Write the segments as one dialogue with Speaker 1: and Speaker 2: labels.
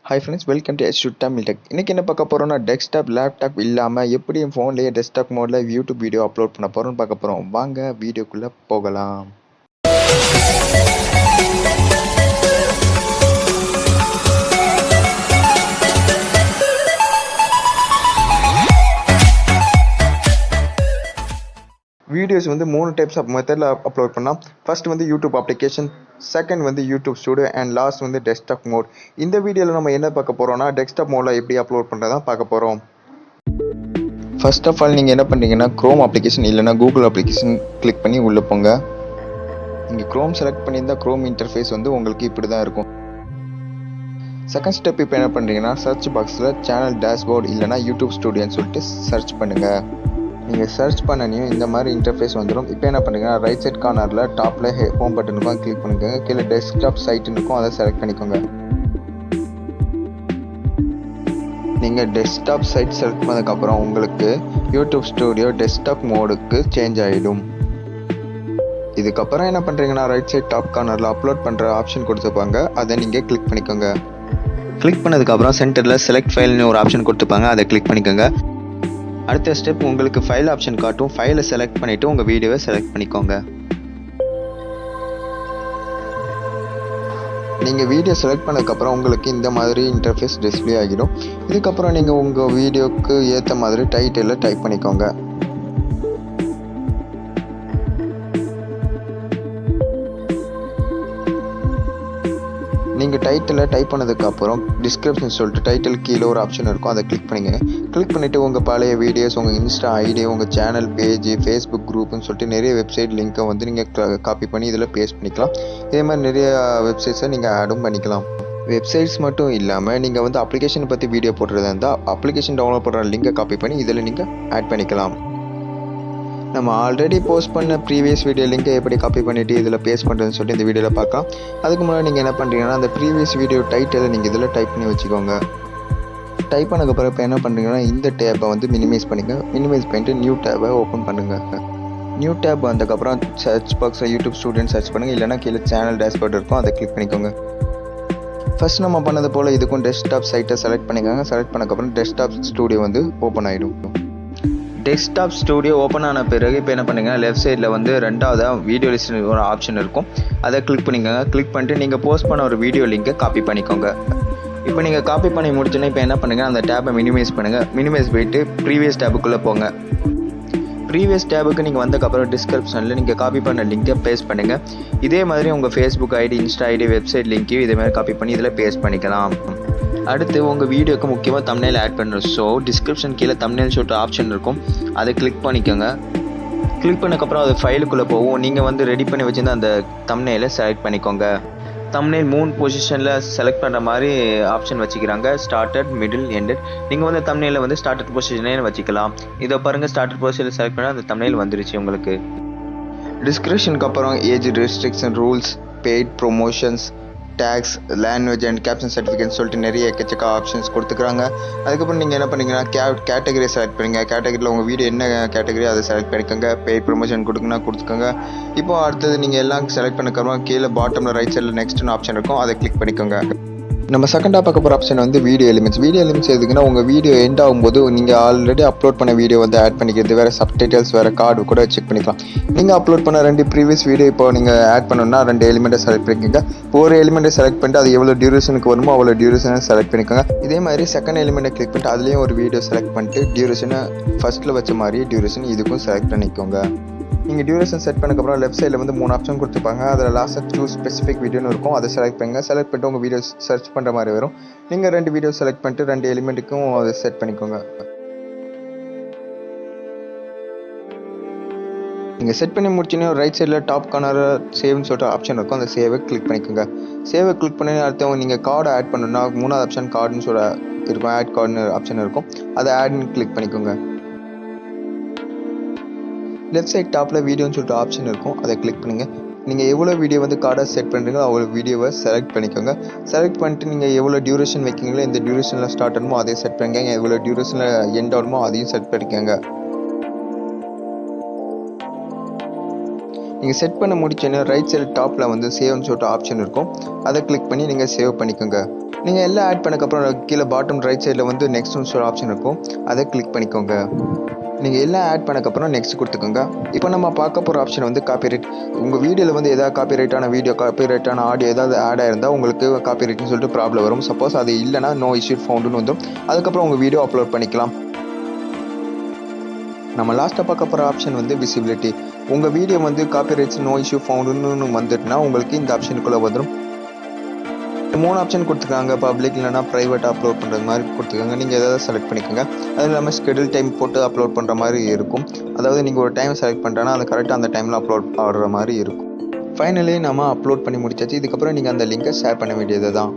Speaker 1: Hi friends, welcome to Tamil Tech. இன்னைக்கு என்ன பார்க்க போறோம்னா டெஸ்க்டாப் லேப்டாப் இல்லாம எப்படி என் ஃபோன்லயே டெஸ்க்டாப் மோட்ல YouTube வீடியோ அப்லோட் பண்ண போறோம்னு பார்க்க போறோம். வாங்க வீடியோக்குள்ள போகலாம். வீடியோஸ் வந்து 3 டைப்ஸ் ஆஃப் மெத்தட்ல அப்லோட் பண்ணலாம். ஃபர்ஸ்ட் வந்து YouTube அப்ளிகேஷன், செகண்ட் வந்து YouTube ஸ்டுடியோ அண்ட் லாஸ்ட் வந்து டெஸ்க்டாப் மோட். இந்த வீடியோல நம்ம என்ன பார்க்க போறோம்னா டெஸ்க்டாப் மோட்ல எப்படி அப்லோட் பண்றதா பார்க்க போறோம். ஃபர்ஸ்ட் ஆஃப் ஆல் நீங்கள் என்ன பண்ணுறீங்கன்னா க்ரோம் அப்ளிகேஷன் இல்லைனா கூகுள் அப்ளிகேஷன் கிளிக் பண்ணி உள்ளே போங்க. நீங்கள் க்ரோம் செலக்ட் பண்ணியிருந்தால் க்ரோம் இன்டர்ஃபேஸ் வந்து உங்களுக்கு இப்படி தான் இருக்கும். செகண்ட் ஸ்டெப் இப்போ என்ன பண்ணுறீங்கன்னா சர்ச் பாக்ஸில் சேனல் டேஷ்போர்ட் இல்லைனா யூடியூப் ஸ்டுடியோன்னு சொல்லிட்டு சர்ச் பண்ணுங்கள். நீங்கள் சர்ச் பண்ணனையும் இந்த மாதிரி இன்டர்ஃபேஸ் வந்துடும். இப்போ என்ன பண்ணுறீங்கன்னா ரைட் சைட் கார்னரில் டாப்பில் ஹோம் பட்டன் இருக்கும், கிளிக் பண்ணிக்கோங்க. கீழே டெஸ்க்டாப் சைட்டுன்னு இருக்கும், அதை செலக்ட் பண்ணிக்கோங்க. நீங்கள் டெஸ்க்டாப் சைட் செலக்ட் பண்ணதுக்கப்புறம் உங்களுக்கு யூடியூப் ஸ்டுடியோ டெஸ்க்டாப் மோடுக்கு சேஞ்ச் ஆகிடும். இதுக்கப்புறம் என்ன பண்ணுறீங்கன்னா ரைட் சைட் டாப் கார்னரில் அப்லோட் பண்ணுற ஆப்ஷன் கொடுத்துருப்பாங்க, அதை நீங்கள் கிளிக் பண்ணிக்கோங்க. கிளிக் பண்ணதுக்கப்புறம் சென்டரில் செலக்ட் ஃபைல்னு ஒரு ஆப்ஷன் கொடுத்துருப்பாங்க, அதை கிளிக் பண்ணிக்கோங்க. அடுத்த ஸ்டெப் உங்களுக்கு ஃபைல் ஆப்ஷன் காட்டும், ஃபைலை செலக்ட் பண்ணிவிட்டு உங்கள் வீடியோவை செலக்ட் பண்ணிக்கோங்க. நீங்கள் வீடியோ செலக்ட் பண்ணதுக்கப்புறம் உங்களுக்கு இந்த மாதிரி இன்டர்ஃபேஸ் டிஸ்பிளே ஆகிடும். இதுக்கப்புறம் நீங்கள் உங்கள் வீடியோவுக்கு ஏற்ற மாதிரி டைட்டிலை டைப் பண்ணிக்கோங்க. நீங்கள் டைட்டிலை டைப் பண்ணதுக்கப்புறம் டிஸ்கிரிப்ஷன் சொல்லிட்டு டைட்டில் கீழே ஒரு ஆப்ஷன் இருக்கும், அதை கிளிக் பண்ணிக்கோங்க. கிளிக் பண்ணிவிட்டு உங்கள் பழைய வீடியோஸ், உங்கள் இன்ஸ்டா ஐடி, உங்கள் சேனல் பேஜ், ஃபேஸ்புக் குரூப்னு சொல்லிட்டு நிறைய வெப்சைட் லிங்க்கை வந்து நீங்கள் காப்பி பண்ணி இதில் பேஸ்ட் பண்ணிக்கலாம். இதே மாதிரி நிறைய வெப்சைட்ஸை நீங்கள் ஆடும் பண்ணிக்கலாம். வெப்சைட்ஸ் மட்டும் இல்லாமல் நீங்கள் வந்து அப்ளிகேஷன் பற்றி வீடியோ போடுறதா இருந்தால் அப்ளிகேஷன் டவுன்லோட் பண்ணுற லிங்கை காப்பி பண்ணி இதில் நீங்கள் ஆட் பண்ணிக்கலாம். நம்ம ஆல்ரெடி போஸ்ட் பண்ண ப்ரீவியஸ் வீடியோ லிங்கை எப்படி காப்பி பண்ணிவிட்டு இதில் பேஸ்ட் பண்ணுறதுன்னு சொல்லிட்டு இந்த வீடியோவில் பார்க்கலாம். அதுக்கு முன்னாடி நீங்கள் என்ன பண்ணுறீங்கன்னா அந்த ப்ரீவியஸ் வீடியோ டைட்டிலை நீங்கள் இதில் டைப் பண்ணி வச்சுக்கோங்க. டைப் பண்ணதுக்கப்புறம் இப்போ என்ன பண்ணுறீங்கன்னா இந்த டேப்பை வந்து மினிமைஸ் பண்ணிங்க. மினிமைஸ் பண்ணிட்டு நியூ டேப்பை ஓப்பன் பண்ணுங்கள். நியூ டேப் வந்ததுக்கப்புறம் சர்ச் பாக்ஸில் யூடியூப் ஸ்டுடியோன்னு சர்ச் பண்ணுங்கள், இல்லைனா கீழே சேனல் டேஷ்போர்ட் இருக்கும், அதை கிளிக் பண்ணிக்கோங்க. ஃபர்ஸ்ட் நம்ம பண்ணது போல் இதுக்கும் டெஸ்க்டாப் சைட்டை செலக்ட் பண்ணிக்கோங்க. செலக்ட் பண்ணக்கப்புறம் டெஸ்க்டாப் ஸ்டுடியோ வந்து ஓப்பன் ஆகிடும். டெஸ்க்டாப் ஸ்டுடியோ ஓப்பன் ஆன பிறகு இப்போ என்ன பண்ணுங்கன்னா லெஃப்ட் சைடில் வந்து ரெண்டாவது வீடியோ லிஸ்ட் ஒரு ஆப்ஷன் இருக்கும், அதை கிளிக் பண்ணிக்கோங்க. கிளிக் பண்ணிட்டு நீங்கள் போஸ்ட் பண்ண ஒரு வீடியோ லிங்கை காப்பி பண்ணிக்கோங்க. இப்போ நீங்கள் காப்பி பண்ணி முடிச்சோன்னா இப்போ என்ன பண்ணுங்கள் அந்த டேப்பை மினிமைஸ் பண்ணுங்கள். மினிமைஸ் போயிட்டு ப்ரீவியஸ் டேபுக்குள்ளே போங்க. ப்ரீவியஸ் டேபுக்கு நீங்கள் வந்ததுக்கப்புறம் டிஸ்கிரிப்ஷனில் நீங்கள் காப்பி பண்ண லிங்கை பேஸ்ட் பண்ணுங்கள். இதே மாதிரி உங்கள் Facebook ID, Insta ID, website லிங்க்கையும் இதே மாதிரி காப்பி பண்ணி இதில் பேஸ்ட் பண்ணிக்கலாம். அடுத்து உங்கள் வீடியோக்கு முக்கியமாக தம்ப்நெயில் ஆட் பண்ணுறோம். ஸோ டிஸ்கிரிப்ஷன் கீழே தம்ப்நெயில் சொல்லிட்டு ஆப்ஷன் இருக்கும், அதை கிளிக் பண்ணிக்கோங்க. கிளிக் பண்ணக்கப்புறம் அது ஃபைலுக்குள்ளே போகும். நீங்கள் வந்து ரெடி பண்ணி வச்சுருந்த அந்த தம்ப்நெயிலை செலக்ட் பண்ணிக்கோங்க. தம்ப்நெயில் 3 பொசிஷனில் செலக்ட் பண்ணுற மாதிரி ஆப்ஷன் வச்சுக்கிறாங்க, ஸ்டார்டட், மிடில், எண்டட். நீங்கள் வந்து தம்ப்நெயிலை வந்து ஸ்டார்டட் பொசிஷனே வச்சுக்கலாம். இதை பாருங்கள், ஸ்டார்டட் பொசிஷனில் செலக்ட் பண்ணால் அந்த தம்ப்நெயில் வந்துருச்சு உங்களுக்கு. டிஸ்கிரிப்ஷனுக்கு அப்புறம் age restriction, rules, paid promotions, tags, language and caption certificate சொல்லிட்டு நிறைய எக்கச்சக்க ஆப்ஷன்ஸ் கொடுத்துக்கிறாங்க. அதுக்கப்புறம் நீங்கள் என்ன பண்ணீங்கன்னா கேட்டகரி செலக்ட் பண்ணுங்க. கேட்டகரியில் உங்கள் வீடியோ என்ன கேட்டகரி அதை செலக்ட் பண்ணிக்கோங்க. பெய்ட் ப்ரொமோஷன் கொடுக்குன்னா கொடுத்துக்கோங்க. இப்போ அடுத்தது நீங்கள் எல்லாம் செலக்ட் பண்ணிக்கிறோம். கீழே பாட்டமில் ரைட் சைடில் நெக்ஸ்ட்னு ஆப்ஷன் இருக்கும், அதை கிளிக் பண்ணிக்கோங்க. நம்ம செகண்டாக பார்க்க போகிற ஆப்ஷன் வந்து வீடியோ எலிமெண்ட்ஸ். வீடியோ எலிமெண்ட்ஸ் எதுக்குன்னா உங்கள் வீடியோ எண்ட் ஆகும்போது நீங்கள் ஆல்ரெடி அப்லோட் பண்ண வீடியோ வந்து ஆட் பண்ணிக்கிறது, வேறு சப்டைட்டில்ஸ், வேறு கார்டு கூட செக் பண்ணிக்கலாம். நீங்கள் அப்லோட் பண்ண 2 ப்ரீவியஸ் வீடியோ இப்போ நீங்கள் ஆட் பண்ணணும்னா 2 எலிமெண்ட்டை செலக்ட் பண்ணிக்கோங்க. ஒரு எலிமெண்ட்டை செலக்ட் பண்ணிட்டு அது எவ்வளோ டியூரேஷனுக்கு வருமோ அவ்வளோ டியூரேஷனை செலக்ட் பண்ணிக்கோங்க. இதே மாதிரி செகண்ட் எலிமெண்ட்டை கிளிக் பண்ணிட்டு அதுலேயும் ஒரு வீடியோ செலக்ட் பண்ணிட்டு டியூரேஷனை ஃபஸ்ட்டில் வச்ச மாதிரி டியூரேஷன் இதுக்கும் செலக்ட் பண்ணிக்கோங்க. நீங்கள் டியூரேஷன் செட் பண்ணக்கப்புறம் லெஃப்ட் சைடில் வந்து 3 ஆப்ஷன் கொடுத்துருப்பாங்க. அதில் லாஸ்ட்டாக சூஸ் ஸ்பெசிஃபிக் வீடியோன்னு இருக்கும், அதை செலக்ட் பண்ணுங்க. செலக்ட் பண்ணிட்டு உங்கள் வீடியோ சர்ச் பண்ணுற மாதிரி வரும். நீங்கள் 2 வீடியோ செலக்ட் பண்ணிட்டு 2 எலிமெண்ட்டுக்கும் அதை செட் பண்ணிக்கோங்க. நீங்கள் செட் பண்ணி முடிச்சுன்னா ரைட் சைடில் டாப் கார்னர் சேவ்னு சொல்லிட்டு ஆப்ஷன் இருக்கும், அந்த சேவை கிளிக் பண்ணிக்கோங்க. சேவை கிளிக் பண்ணி அடுத்தவங்க நீங்கள் கார்டை ஆட் பண்ணணும்னா 3வது ஆப்ஷன் கார்டுன்னு சொல்ல இருக்கும், ஆட் கார்டுன்னு ஆப்ஷன் இருக்கும், அதை ஆட்னு கிளிக் பண்ணிக்கோங்க. லெஃப்ட் சைட் டாப்பில் வீடியோன்னு சொல்லிட்டு ஆப்ஷன் இருக்கும், அதை கிளிக் பண்ணுங்கள். நீங்கள் எவ்வளோ வீடியோ வந்து கார்டாக செட் பண்ணுறீங்களோ அவ்வளோ வீடியோவை செலக்ட் பண்ணிக்கோங்க. செலக்ட் பண்ணிட்டு நீங்கள் எவ்வளோ டியூரேஷன் வைக்கிங்களோ இந்த டியூரேஷனில் ஸ்டார்ட் ஆகுமோ அதையும் செட் பண்ணிக்கோங்க, எவ்வளோ டியூரேஷனில் எண்ட் ஆகுமோ அதையும் செட் பண்ணிக்கோங்க. நீங்கள் செட் பண்ண முடிச்சோன்னா ரைட் சைடு டாப்பில் வந்து சேவ்னு சொல்லிட்டு ஆப்ஷன் இருக்கும், அதை கிளிக் பண்ணி நீங்கள் சேவ் பண்ணிக்கோங்க. நீங்கள் எல்லாம் ஆட் பண்ணக்கப்புறம் கீழே பாட்டம் ரைட் சைடில் வந்து நெக்ஸ்ட்னு சொல்ல ஆப்ஷன் இருக்கும், அதை கிளிக் பண்ணிக்கோங்க. நீங்கள் எல்லாம் ஆட் பண்ணக்கப்புறம் நெக்ஸ்ட் கொடுத்துக்கோங்க. இப்போ நம்ம பார்க்க போகிற ஆப்ஷன் வந்து காப்பிரைட். உங்கள் வீடியோவில் வந்து எதாவது காப்பிரைட்டான வீடியோ, காப்பிரைட்டான ஆடியோ ஏதாவது ஆட் ஆயிருந்தால் உங்களுக்கு காப்பிரைட்னு சொல்லிட்டு ப்ராப்ளம் வரும். சப்போஸ் அது இல்லைனா நோ இஷ்யூ ஃபவுண்டுன்னு வந்துடும். அதுக்கப்புறம் உங்கள் வீடியோ அப்லோட் பண்ணிக்கலாம். நம்ம லாஸ்ட்டாக பார்க்க போகிற ஆப்ஷன் வந்து விசிபிலிட்டி. உங்கள் வீடியோ வந்து காப்பிரைட்ஸ் நோ இஷ்யூ ஃபவுண்டுன்னு வந்துட்டுனா உங்களுக்கு இந்த ஆப்ஷனுக்குள்ளே வந்துடும். 3 ஆப்ஷன் கொடுத்துருக்காங்க, பப்ளிக் இல்லைனா ப்ரைவேட் அப்லோட் பண்ணுறது மாதிரி கொடுத்துருக்காங்க. நீங்கள் எதாவது செலக்ட் பண்ணிக்கோங்க. அதுவும் இல்லாமல் ஸ்கெடியூல் டைம் போட்டு அப்லோட் பண்ணுற மாதிரி இருக்கும். அதாவது நீங்கள் ஒரு டைம் செலக்ட் பண்ணுறேன்னா அது கரெக்டாக அந்த டைமில் அப்லோட் ஆடுற மாதிரி இருக்கும். ஃபைனலி நம்ம அப்லோட் பண்ணி முடிச்சாச்சு. இதுக்கப்புறம் நீங்கள் அந்த லிங்கை ஷேர் பண்ண வேண்டியது தான்.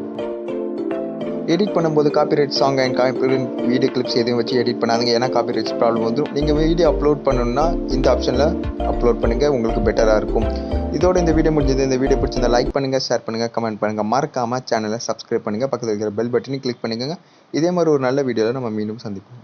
Speaker 1: எடிட் பண்ணும்போது copyright song and copyright video clips எதுவும் வச்சு எடிட் பண்ணாதீங்க, ஏன்னா காப்பிரைட்ஸ் ப்ராப்ளம் வந்துடும். நீங்கள் வீடியோ அப்லோட் பண்ணணுன்னா இந்த ஆப்ஷனில் அப்லோட் பண்ணுங்கள், உங்களுக்கு பெட்டராக இருக்கும். இதோட இந்த வீடியோ முடிஞ்சது. இந்த வீடியோ பிடிச்சிருந்தா லைக் பண்ணுங்கள், ஷேர் பண்ணுங்கள், கமெண்ட் பண்ணுங்கள். மறக்காமல் சேனலை சப்ஸ்கிரைப் பண்ணுங்கள். பக்கத்தில் இருக்கிற பெல் பட்டனையும் கிளிக் பண்ணிக்கோங்க. இதே மாதிரி ஒரு நல்ல வீடியோவில் நம்ம மீண்டும் சந்திப்போம்.